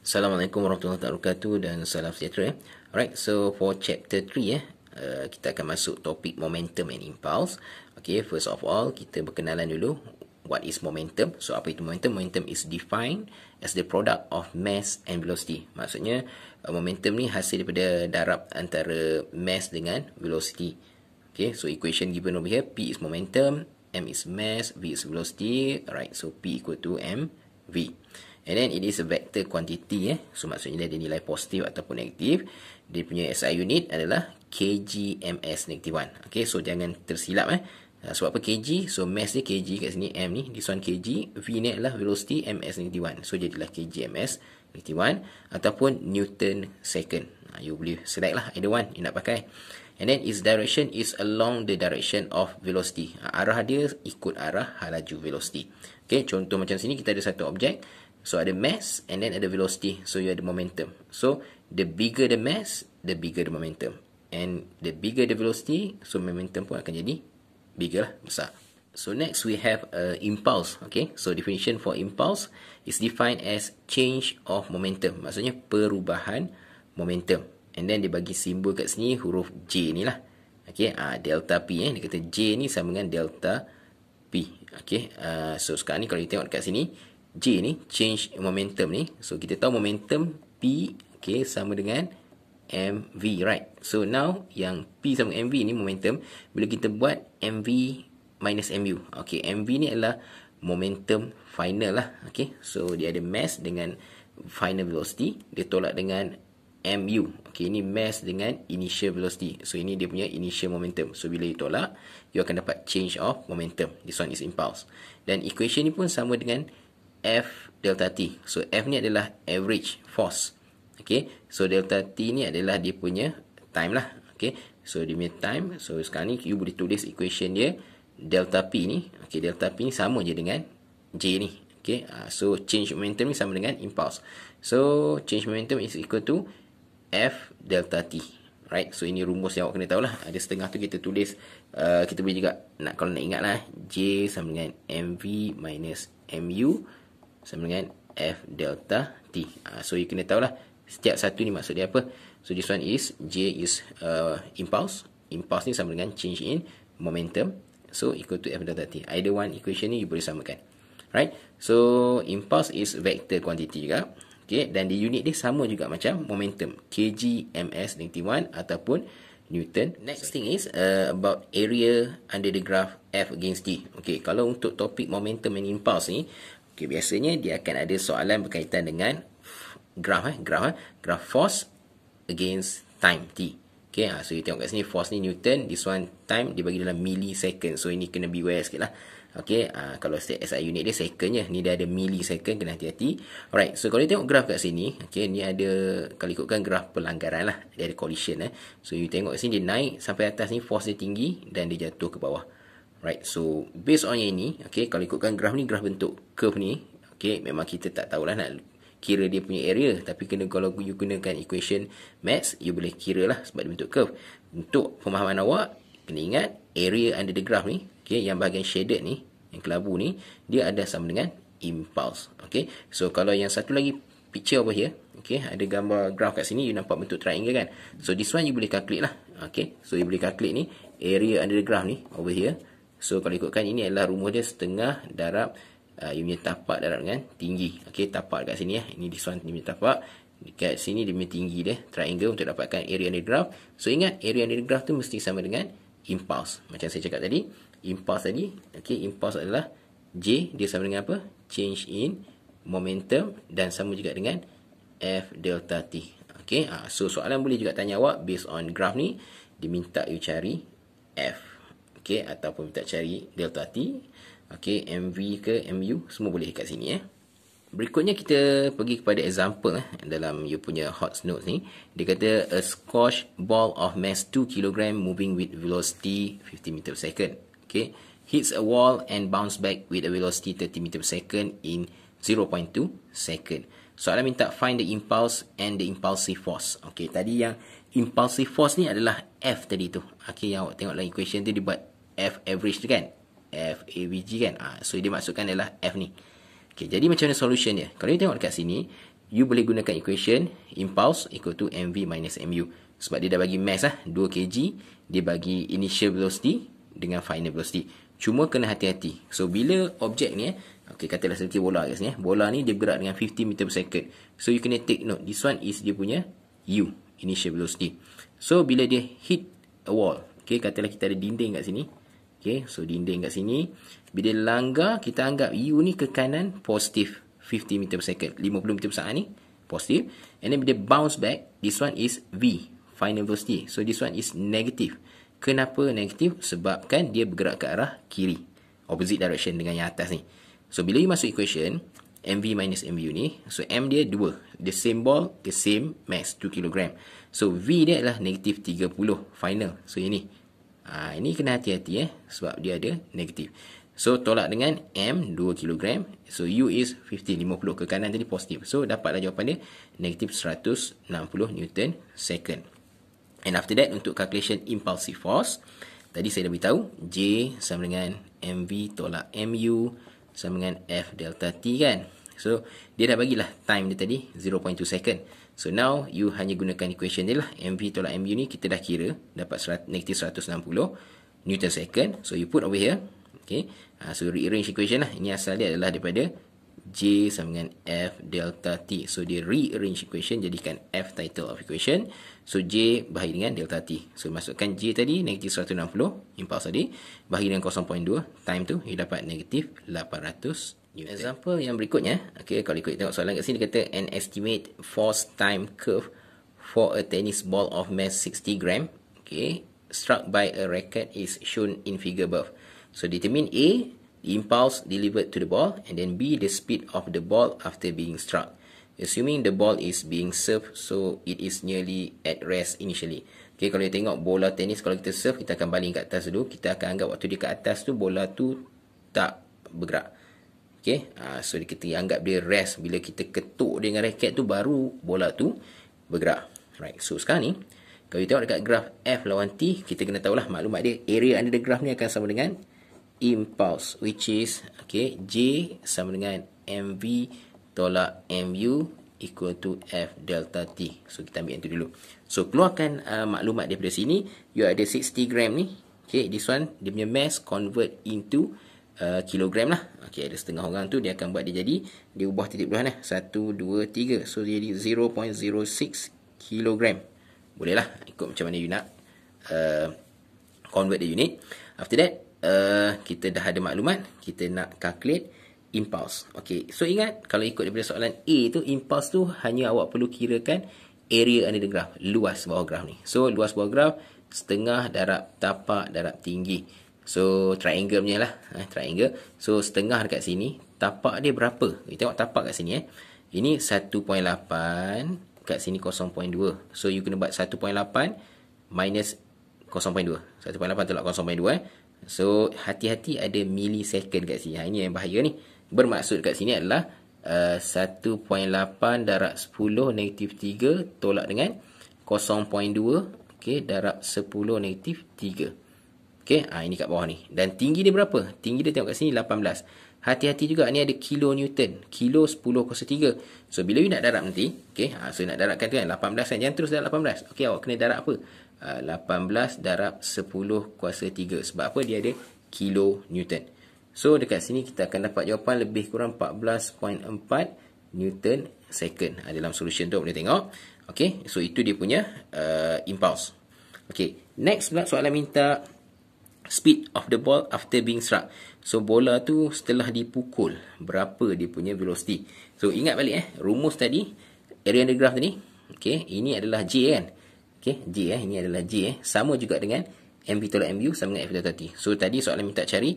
Assalamualaikum warahmatullahi wabarakatuh dan salam sejahtera. Alright, so for chapter 3 kita akan masuk topik momentum and impulse. Okay, first of all kita berkenalan dulu what is momentum. So apa itu momentum? Momentum is defined as the product of mass and velocity. Maksudnya momentum ni hasil daripada darab antara mass dengan velocity. Okay, so equation given over here, P is momentum, M is mass, V is velocity. Alright, so P equal to mv. And then it is a vector quantity. So maksudnya dia ada nilai positif ataupun negatif. Dia punya SI unit adalah kg ms negative 1. Okay, so jangan tersilap. Sebab apa kg? So mass dia kg kat sini, m ni, this one kg. V ni adalah velocity ms negative 1. So jadilah kg ms negative 1 ataupun Newton second. You boleh select lah either one you nak pakai. And then its direction is along the direction of velocity. Arah dia ikut arah laju velocity. Okay, contoh macam sini kita ada satu objek. So ada mass and then ada velocity. So you ada momentum. So the bigger the mass, the bigger the momentum. And the bigger the velocity, so momentum pun akan jadi bigger lah, besar. So next we have impulse. Okay, so definition for impulse is defined as change of momentum. Maksudnya perubahan momentum. And then dia bagi simbol kat sini huruf J ni lah. Okay, delta P. Dia kata J ni sama dengan delta P. Okay, so sekarang ni kalau kita tengok dekat sini, J ni, change momentum ni. So, kita tahu momentum P, okay, sama dengan mv, right? So, now, yang P sama mv ni, momentum, bila kita buat mv minus mu. Okay, mv ni adalah momentum final lah. Okay, so, dia ada mass dengan final velocity. Dia tolak dengan mu. Okay, ini mass dengan initial velocity. So, ini dia punya initial momentum. So, bila you tolak, you akan dapat change of momentum. This one is impulse. Dan equation ni pun sama dengan F delta T. So, F ni adalah average force. Okay. So, delta T ni adalah dia punya time lah. Okay. So, dia punya time. So, sekarang ni you boleh tulis equation dia. Delta P ni. Okay. Delta P ni sama je dengan J ni. Okay. So, change momentum ni sama dengan impulse. So, change momentum is equal to F delta T. Right. So, ini rumus yang awak kena tahu lah. Ada setengah tu kita tulis. Kita boleh juga, kalau nak ingat lah. J sama dengan MV minus MU sama dengan F delta T. So, you kena tahulah setiap satu ni maksud dia apa. So, this one is, J is impulse. Impulse ni sama dengan change in momentum. So, equal to F delta T. Either one equation ni you boleh samakan. Right? So, impulse is vector quantity juga. Okay, dan di unit dia sama juga macam momentum. kg ms negative 1 ataupun Newton. Next thing is about area under the graph F against T. Okay, kalau untuk topik momentum and impulse ni, okay, biasanya dia akan ada soalan berkaitan dengan graph force against time T. Okay, so you tengok kat sini force ni Newton, this one time dia bagi dalam millisecond. So ini kena beware sikit lah. Okay, kalau SI unit dia secondnya, ni dia ada millisecond, kena hati-hati. Alright, so kalau you tengok graph kat sini, okay, ni ada, kalau ikutkan graph pelanggaran lah, dia ada collision. So you tengok kat sini dia naik sampai atas ni, force dia tinggi dan dia jatuh ke bawah. Right, so based on yang ini, okay, kalau ikutkan graph ni, graph bentuk curve ni, okay, memang kita tak tahulah nak kira dia punya area. Tapi kalau you gunakan equation maths, you boleh kira lah sebab dia bentuk curve. Untuk pemahaman awak, kena ingat area under the graph ni, okay, yang bahagian shaded ni, yang kelabu ni, dia ada sama dengan impulse. Okay, so kalau yang satu lagi picture over here, okay, ada gambar graph kat sini, you nampak bentuk triangle kan. So this one you boleh calculate lah. Okay, so you boleh calculate ni, area under the graph ni, over here. So, kalau ikutkan ini adalah rumus dia setengah darab you punya tapak darab dengan tinggi. Okay, tapak kat sini Ini this one dia punya tapak. Dekat sini dia punya tinggi dia, triangle untuk dapatkan area under the graph. So, ingat area under the graph tu mesti sama dengan impulse. Macam saya cakap tadi, impulse tadi. Okay, impulse adalah J, dia sama dengan apa? Change in momentum dan sama juga dengan F delta T. Okay, so soalan boleh juga tanya awak based on graph ni. Dia minta you cari F. Okay, ataupun minta cari delta T. Okay, MV ke MU, semua boleh kat sini. Berikutnya kita pergi kepada example dalam you punya hot notes ni. Dia kata a squash ball of mass 2 kg moving with velocity 50 meter per second. Okay, hits a wall and bounce back with a velocity 30 meter per second in 0.2 second. Soalan minta find the impulse and the impulsive force. Okay, tadi yang impulsive force ni adalah F tadi tu. Okay, yang awak tengok dalam equation tu dia buat F average tu kan, F AVG kan. So dia maksudkan adalah F ni. Okay, jadi macam mana solution dia? Kalau you tengok dekat sini, you boleh gunakan equation impulse equal to mv minus mu. Sebab dia dah bagi mass 2 kg, dia bagi initial velocity dengan final velocity. Cuma kena hati-hati. So bila objek ni okay, katalah seperti bola kat sini bola ni dia bergerak dengan 50 meter per second. So you kena take note, this one is dia punya u, initial velocity. So bila dia hit a wall, okay, katalah kita ada dinding kat sini. Okay, so dinding kat sini, bila langgar, kita anggap u ni ke kanan positif 50 meter per second, 50 meter per saat ni positif. And then bila bounce back, this one is v, final velocity. So this one is negative. Kenapa negatif? Sebabkan dia bergerak ke arah kiri, opposite direction dengan yang atas ni. So bila you masuk equation mv minus mu ni, so m dia 2, the same ball, the same mass, 2 kg. So v dia adalah negatif 30 final. So ini kena hati-hati sebab dia ada negatif. So tolak dengan m 2 kg. So u is 50 ke kanan tadi positif. So dapatlah jawapan dia negatif 160 Newton second. And after that, untuk calculation impulsive force, tadi saya dah beritahu J sama dengan mv tolak mu sama dengan F delta T kan. So dia dah bagilah time dia tadi 0.2 second. So now you hanya gunakan equation dia lah, mv tolak mu ni kita dah kira dapat negatif 160 Newton second. So you put over here. Okay, so rearrange equation lah. Ini asal dia adalah daripada J sama dengan F delta T. So dia rearrange equation, jadikan F title of equation. So J bahagi dengan delta T. So masukkan J tadi negatif 160 impulse tadi, bahagi dengan 0.2, time tu dia dapat negatif 800 Newton. Example yang berikutnya, okay, kalau ikut tengok soalan kat sini, dia kata an estimate force time curve for a tennis ball of mass 60 gram, okay, struck by a racket is shown in figure above. So determine A, the impulse delivered to the ball, and then B, the speed of the ball after being struck. Assuming the ball is being served, so it is nearly at rest initially. Okay, kalau kita tengok bola tenis, kalau kita serve, kita akan baling kat atas dulu. Kita akan anggap waktu dia kat atas tu, bola tu tak bergerak. Okay, so kita anggap dia rest. Bila kita ketuk dia dengan raket tu, baru bola tu bergerak. Right, so sekarang ni, kalau kita tengok dekat graf F lawan T, kita kena tahulah maklumat dia. Area under the graph ni akan sama dengan impulse, which is, okay, J sama dengan mv tolak mu equal to F delta T. So kita ambil yang tu dulu. So keluarkan maklumat daripada sini. You ada 60 gram ni. Okay, this one dia punya mass convert into kilogram lah. Okay, ada setengah orang tu dia akan buat dia jadi, dia ubah titik belah 1, 2, 3. So dia jadi 0.06 kilogram. Boleh lah ikut macam mana you nak convert the unit. After that, kita dah ada maklumat, kita nak calculate impulse. Okay, so ingat kalau ikut daripada soalan A tu, impulse tu hanya awak perlu kirakan area under the graph, luas bawah graph ni. So luas bawah graph setengah darab tapak darab tinggi. So triangle punya lah, triangle. So setengah dekat sini, tapak dia berapa? Kita tengok tapak kat sini ini 1.8, kat sini 0.2. So you kena buat 1.8 minus 0.2. 1.8 tolak 0.2 So hati-hati ada millisecond kat sini. Ini yang bahaya ni. Bermaksud kat sini adalah 1.8 darab 10 negatif 3 tolak dengan 0.2, okay, darab 10 negatif 3. Okay, ini kat bawah ni. Dan tinggi dia berapa? Tinggi dia tengok kat sini 18. Hati-hati juga, ni ada kilo Newton. Kilo 10 kuasa 3. So bila you nak darab nanti, okay, so nak darabkan tu kan 18 kan, jangan terus darab 18. Okay, awak kena darab apa? 18 darab 10 kuasa 3. Sebab apa? Dia ada kilo Newton. So dekat sini kita akan dapat jawapan lebih kurang 14.4 Newton second. Dalam solution tu boleh tengok. Okay, so itu dia punya impulse. Okay, next pula soalan minta speed of the ball after being struck. So bola tu setelah dipukul, berapa dia punya velocity. So ingat balik rumus tadi, area under graph tadi. Okay, ini adalah J kan. Okay, J ini adalah J sama juga dengan mv tolak mu sama dengan F delta T. So tadi soalan minta cari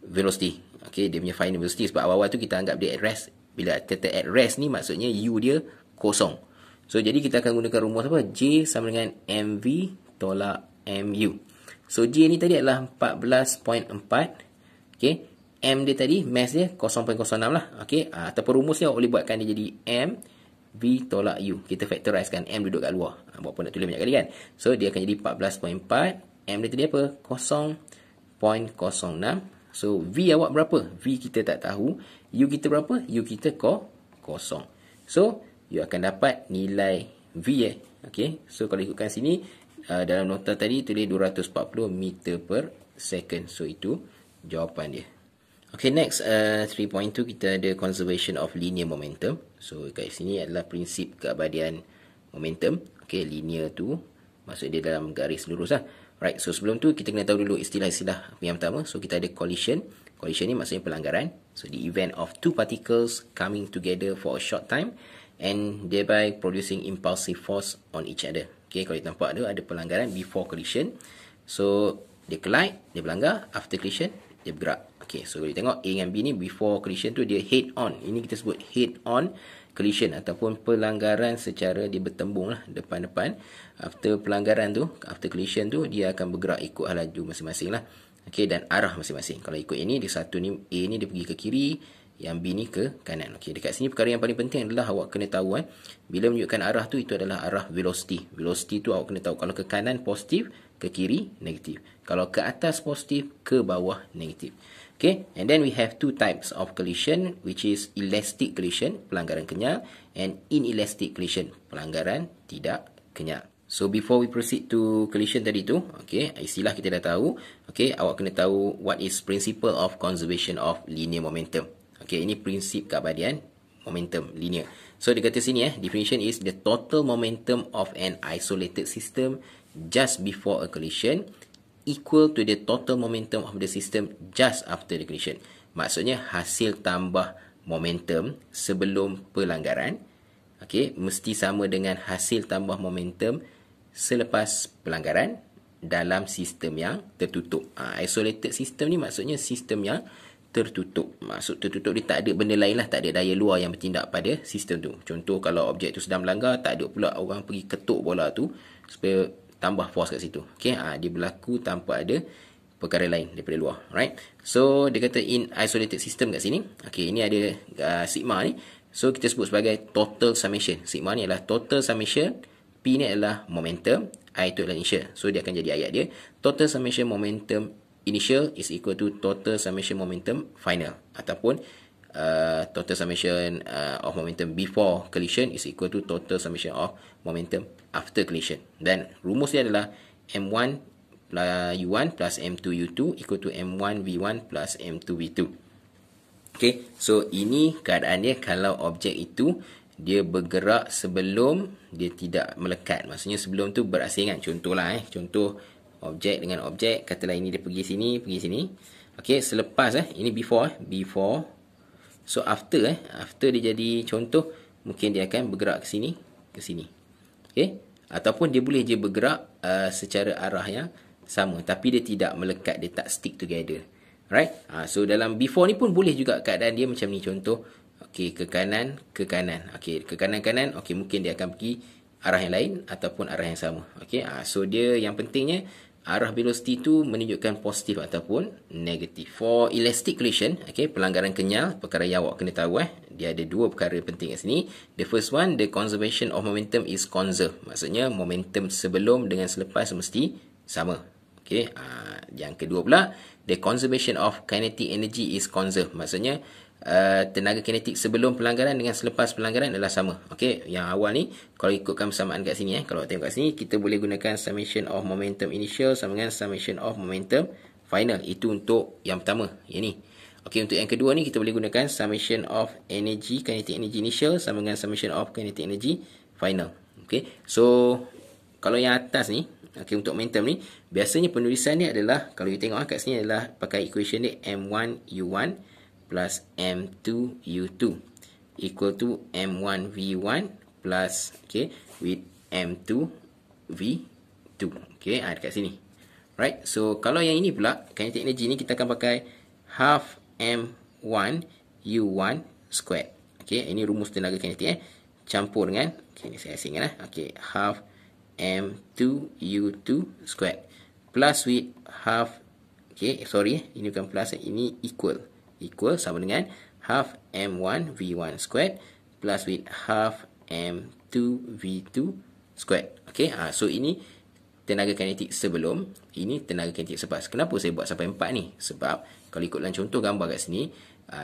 velocity. Okay, dia punya final velocity. Sebab awal-awal tu kita anggap dia at rest. Bila kata at rest ni maksudnya u dia kosong. So jadi kita akan gunakan rumus apa? J sama dengan mv tolak mu. So J ni tadi adalah 14.4. Okay, M dia tadi, mass dia 0.06 lah. Okay, ataupun rumusnya boleh buatkan dia jadi M V tolak U. Kita factorize kan, M duduk kat luar. Buat pun nak tulis banyak kali kan. So dia akan jadi 14.4. M dia tadi apa? 0.06. So V awak berapa? V kita tak tahu. U kita berapa? U kita kosong. So you akan dapat nilai V okay. So kalau ikutkan sini, dalam nota tadi tulis 240 meter per second. So itu jawapan dia. Okay, next 3.2 kita ada conservation of linear momentum. So kat sini adalah prinsip keabadian momentum. Okay, linear tu maksud dia dalam garis lurus lah. Right, so sebelum tu kita kena tahu dulu istilah-istilah yang pertama. So kita ada collision. Collision ni maksudnya pelanggaran. So the event of two particles coming together for a short time and thereby producing impulsive force on each other. Okay, kalau kita nampak tu ada pelanggaran before collision. So dia collide, dia berlanggar. After collision, dia bergerak. Okay, so kalau kita tengok A dengan B ni before collision tu dia head on. Ini kita sebut head on collision ataupun pelanggaran secara dia bertembung lah depan-depan. After pelanggaran tu, after collision tu, dia akan bergerak ikut laju masing-masing lah. Okay, dan arah masing-masing. Kalau ikut ini, dia satu ni, A ni dia pergi ke kiri, yang B ni ke kanan. Okay, dekat sini perkara yang paling penting adalah awak kena tahu bila menunjukkan arah tu, itu adalah arah velocity. Velocity tu awak kena tahu. Kalau ke kanan positif, ke kiri negatif. Kalau ke atas positif, ke bawah negatif. Okay, and then we have two types of collision, which is elastic collision, pelanggaran kenyal, and inelastic collision, pelanggaran tidak kenyal. So before we proceed to collision tadi tu, okay, istilah kita dah tahu. Okay, awak kena tahu what is principle of conservation of linear momentum. Okay, ini prinsip keabadian momentum linear. So dia kata sini definition is the total momentum of an isolated system just before a collision equal to the total momentum of the system just after the collision. Maksudnya hasil tambah momentum sebelum pelanggaran, okay, mesti sama dengan hasil tambah momentum selepas pelanggaran dalam sistem yang tertutup. Isolated system ni maksudnya sistem yang tertutup. Maksud tertutup dia tak ada benda lain lah, tak ada daya luar yang bertindak pada sistem tu. Contoh kalau objek tu sedang melanggar, tak ada pula orang pergi ketuk bola tu supaya tambah force kat situ. Okay, dia berlaku tanpa ada perkara lain daripada luar. Right. So dia kata in isolated system kat sini. Okay, ini ada sigma ni. So kita sebut sebagai total summation. Sigma ni adalah total summation, P ni adalah momentum, I tu adalah initial. So dia akan jadi ayat dia. Total summation momentum initial is equal to total summation momentum final. Ataupun total summation of momentum before collision is equal to total summation of momentum after collision. Dan rumus dia adalah M1 U1 plus M2 U2 equal to M1 V1 plus M2 V2. Okay, so ini keadaan dia kalau objek itu dia bergerak sebelum dia tidak melekat. Maksudnya sebelum tu berasingan. Contohlah contoh objek dengan objek, katalah ini dia pergi sini, pergi sini. Okay, selepas ini before before. So after after dia jadi contoh, mungkin dia akan bergerak ke sini, ke sini. Okay, ataupun dia boleh je bergerak secara arah yang sama, tapi dia tidak melekat, dia tak stick together. Right? So dalam before ni pun boleh juga keadaan dia macam ni. Contoh, okay, ke kanan, ke kanan. Okay, ke kanan-kanan, okay, mungkin dia akan pergi arah yang lain ataupun arah yang sama. Okay, so dia yang pentingnya arah velocity tu menunjukkan positif ataupun negatif. For elastic collision, okay, pelanggaran kenyal, perkara yang awak kena tahu dia ada dua perkara penting kat sini. The first one, the conservation of momentum is conserved. Maksudnya momentum sebelum dengan selepas mesti sama. Okay, yang kedua pula, the conservation of kinetic energy is conserved. Maksudnya tenaga kinetik sebelum pelanggaran dengan selepas pelanggaran adalah sama. Okey, yang awal ni kalau ikutkan persamaan kat sini kalau tengok kat sini kita boleh gunakan summation of momentum initial sama dengan summation of momentum final. Itu untuk yang pertama, yang ni. Okey, untuk yang kedua ni kita boleh gunakan summation of energy, kinetic energy initial sama dengan summation of kinetic energy final. Okey, so kalau yang atas ni, okey, untuk momentum ni biasanya penulisan ni adalah, kalau you tengok kat sini adalah pakai equation ni M1 U1 plus M2 U2 equal to M1 V1 plus, okay, with M2 V2. Okay, dekat sini. Right, so kalau yang ini pula, kinetic energy ni kita akan pakai half M1 U1 squared. Okay, ini rumus tenaga kinetik campur dengan, okay, ni saya asingkan okay, half M2 U2 squared plus with half, okay, sorry, ini bukan plus, ini equal sama dengan half M1 V1 squared plus with half M2 V2 squared. Okay, so ini tenaga kinetik sebelum, ini tenaga kinetik selepas. Kenapa saya buat sampai 4 ni? Sebab kalau ikut dalam contoh gambar kat sini,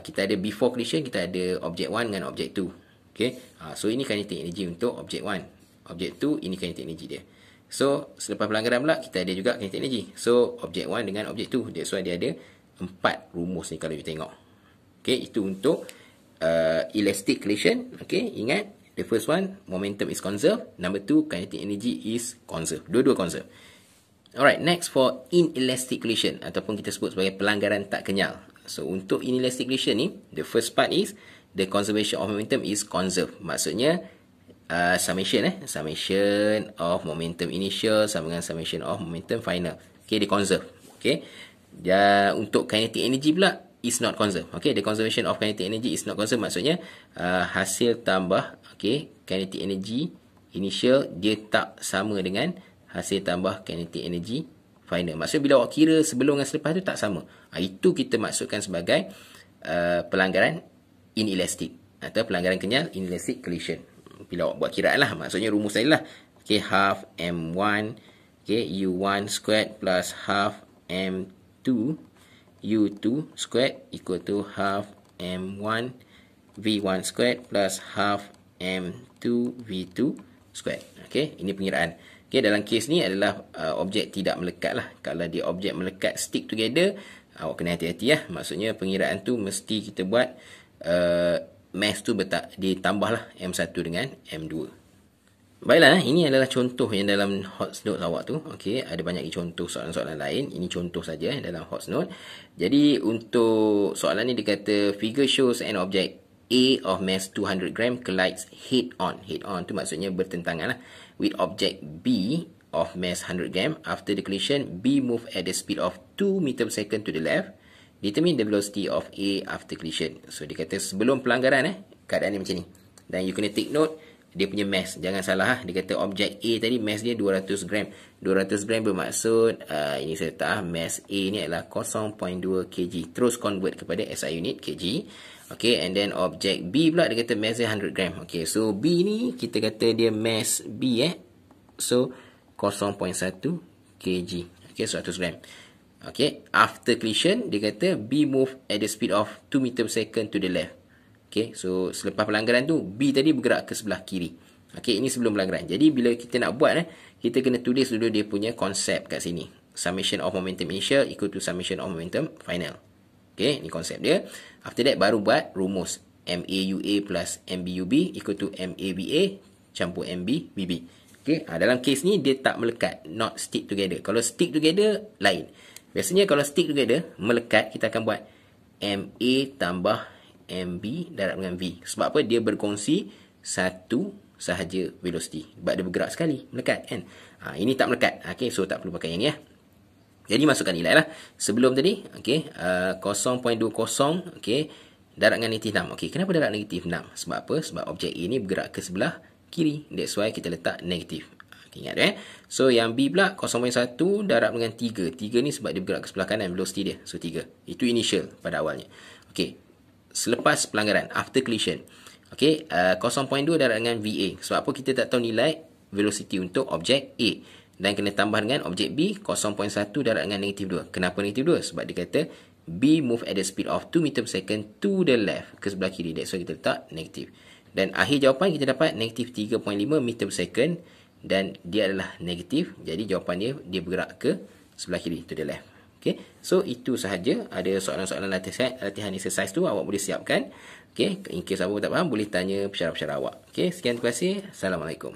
kita ada before collision, kita ada objek 1 dengan objek 2. Okay. So ini kinetic energy untuk objek 1. Objek 2, ini kinetic energy dia. So, selepas pelanggaran pula, kita ada juga kinetic energy. So, objek 1 dengan objek 2. That's why dia ada 4 rumus ni kalau you tengok. Okay, itu untuk elastic collision. Okay, ingat, the first one, momentum is conserved. Number 2, kinetic energy is conserved. Dua-dua conserved. Alright, next for inelastic collision, ataupun kita sebut sebagai pelanggaran tak kenyal. So, untuk inelastic collision ni, the first part is, the conservation of momentum is conserved. Maksudnya, summation of momentum initial sama dengan summation of momentum final. Okay, dia conserve. Okay, dan untuk kinetic energy pula is not conserved. Okay, the conservation of kinetic energy is not conserved. Maksudnya hasil tambah, okay, kinetic energy initial dia tak sama dengan hasil tambah kinetic energy final. Maksudnya bila awak kira sebelum dan selepas tu tak sama. Itu kita maksudkan sebagai pelanggaran inelastic atau pelanggaran kenyal inelastic collision. Bila awak buat kiraan lah, maksudnya rumus tadi lah. Okay, half M1, okay, U1 squared plus half M2 U2 squared equal to half M1 V1 squared plus half M2 V2 squared. Okay, ini pengiraan. Okay, dalam kes ni adalah objek tidak melekat lah. Kalau dia objek melekat stick together, awak kena hati-hati lah. Maksudnya pengiraan tu mesti kita buat mass tu ditambah lah M1 dengan M2. Baiklah, ini adalah contoh yang dalam hot note awak tu. Okey, ada banyak contoh soalan-soalan lain. Ini contoh saja dalam hot note. Jadi untuk soalan ni dia kata figure shows an object A of mass 200 gram collides head on. Head on tu maksudnya bertentangan lah with object B of mass 100 gram. After the collision, B move at the speed of 2 meter per second to the left. Determine the velocity of A after collision. So, dia kata sebelum pelanggaran, keadaan dia macam ni. Dan you kena take note, dia punya mass. Jangan salah, dia kata objek A tadi, mass dia 200 gram. 200 gram bermaksud, ini saya letak, mass A ni adalah 0.2 kg. Terus convert kepada SI unit, kg. Okay, and then objek B pula, dia kata mass dia 100 gram. Okay, so B ni, kita kata dia mass B, So, 0.1 kg. Okay, so 100 gram. Okay, after collision, dia kata B move at the speed of 2 meter per second to the left. Okay, so selepas pelanggaran tu, B tadi bergerak ke sebelah kiri. Okay, ini sebelum pelanggaran. Jadi, bila kita nak buat, kita kena tulis dulu dia punya konsep kat sini. Summation of momentum initial equal to summation of momentum final. Okay, ini konsep dia. After that, baru buat rumus. MAUA plus MBUB equal to MABA campur MBBB. Okay, dalam kes ni, dia tak melekat. Not stick together. Kalau stick together, lain. Biasanya kalau stick together, melekat, kita akan buat MA tambah MB darab dengan V. Sebab apa? Dia berkongsi satu sahaja velocity. Sebab dia bergerak sekali, melekat kan. Ini tak melekat. Okay, so tak perlu pakai yang ni ya. Jadi masukkan nilai lah. Sebelum tadi, okay, 0.20, okay, darab dengan negatif 6. Okay, kenapa darab negatif 6? Sebab apa? Sebab objek A ni bergerak ke sebelah kiri. That's why kita letak negatif. Ingat So yang B pula 0.1 darab dengan 3. 3 ni sebab dia bergerak ke sebelah kanan velocity dia. So 3. Itu initial pada awalnya. Okey. Selepas pelanggaran, after collision. Okey, 0.2 darab dengan VA. Sebab apa kita tak tahu nilai velocity untuk objek A. Dan kena tambah dengan objek B 0.1 darab dengan negatif 2. Kenapa negatif 2? Sebab dia kata B move at the speed of 2 meter per second to the left. Ke sebelah kiri. That's why kita letak negatif. Dan akhir jawapan kita dapat negatif 3.5 meter per second. Dan dia adalah negatif. Jadi jawapan dia bergerak ke sebelah kiri, to the left. Okay, so itu sahaja. Ada soalan-soalan latihan exercise tu awak boleh siapkan. Okay, in case apa tak faham boleh tanya pensyarah-pensyarah awak. Okay, sekian, terima kasih. Assalamualaikum.